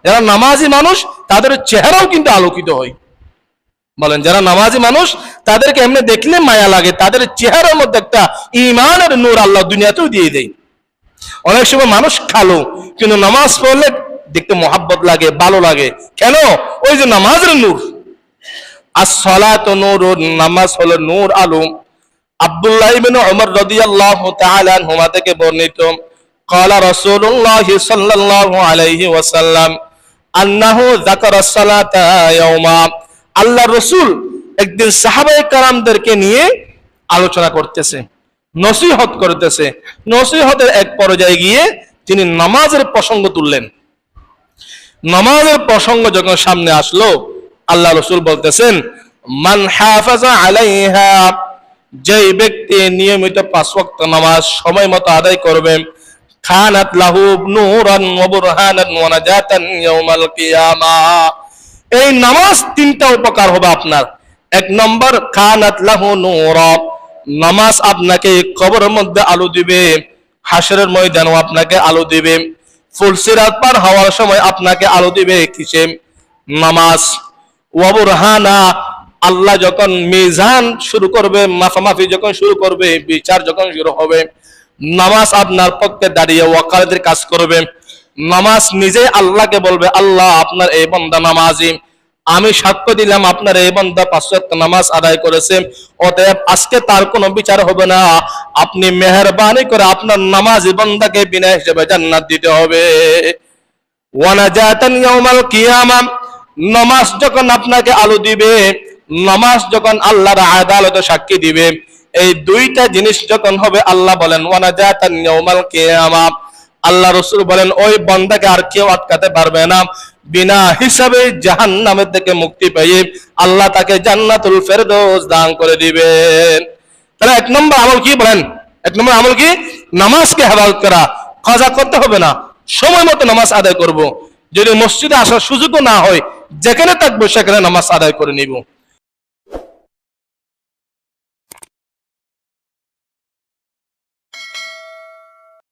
যারা নামাজি মানুষ তাদের চেহারাও কিন্তু আলোকিত হয়। বলেন, যারা নামাজি মানুষ তাদেরকে এমনি দেখলে মায়া লাগে, তাদের চেহারার মধ্যে একটা ঈমানের নূর আল্লাহ দুনিয়াতেও দিয়ে দেয়। অনেক সময় মানুষ কালো, কিন্তু নামাজ পড়লে দেখতে মহাব্বত লাগে, ভালো লাগে। কেন? ওই যে নামাজের নূর। as-salatu নূরুন, নামাজ হলো নূর, আলো। আব্দুল্লাহ ইবনে উমর রাদিয়াল্লাহু তাআলা আনহুমা থেকে বর্ণিত, ক্বালা রাসূলুল্লাহ সাল্লাল্লাহু আলাইহি ওয়াসাল্লাম আন্নাহু যাকারা সালাতা ইয়াওমা, আল্লাহ রাসূল একদিন সাহাবায়ে কেরামদেরকে নিয়ে আলোচনা করতেছে, নসিহত করতেছে। নসিহতের এক পর্যায়ে গিয়ে তিনি নামাজের প্রসঙ্গ তুললেন। নামাজের প্রসঙ্গ যখন সামনে আসলো, আল্লাহ রাসূল বলতেছেন, মান হাফাজা আলাইহা, যে ব্যক্তি নিয়মিত 5 ওয়াক্ত নামাজ সময় মতো আদায় করবে, খানাত লাহু নূরান ওয়া বুরহানান ওয়া নাজাতান ইয়াউমাল কিয়ামাহ, এই নামাজ 3টা উপকার হবে আপনার। 1 নম্বর, খানাত লাহু নূরা, নামাজ আপনাকে কবরের মধ্যে আলো দিবে, হাসরের ময়দানেও আপনাকে আলো দিবে, ফুলসিরাত পার হওয়ার সময় আপনাকে আলো দিবে। কিসে? নামাজ। ওয়া বুরহানা, আল্লাহ যখন মিজান শুরু করবে, মাফামাফি যখন শুরু করবে, বিচার যখন শুরু হবে, নামাজ আপনার পক্ষে দাঁড়িয়ে ওয়াকালতের কাজ করবে। নামাজ নিজে আল্লাহকে বলবে, আল্লাহ আপনার এই বান্দা নামাজি, আমি সাক্ষ্য দিলাম আপনার এই বান্দা 5 ওয়াক্ত নামাজ আদায় করেছে, অতএব আজকে তার কোনো বিচার হবে না, আপনি মেহেরবানি করে আপনার নামাজি বান্দাকে বিনা হিসেবে জান্নাত দিতে হবে। ওয়া নাজাতান ইয়াউমাল কিয়ামাহ, নামাজ যখন আপনাকে আলো দিবে, নামাজ যখন আল্লাহর আদালতে সাক্ষী দিবে, এই 2টা জিনিস যখন হবে, আল্লাহ বলেন ওয়া নাজাতান ইয়াউমাল কিয়ামাহ, আল্লাহ রাসূল বলেন ওই বান্দাকে আর কেউ আটকাতে পারবে না, বিনা হিসাবে জাহান্নামের থেকে মুক্তি পেয়ে আল্লাহ তাকে জান্নাতুল ফেরদৌস দান করে দিবেন। তাহলে 1 নম্বর আমল কি বলেন? 1 নম্বর আমল কি? নামাজকে হেফাজত করা। কাজা করতে হবে না, সময় মতো নামাজ আদায় করব। যদি মসজিদে আসার সুযোগও না হয়, যেখানে থাকবো সেখানে নামাজ আদায় করে নিব।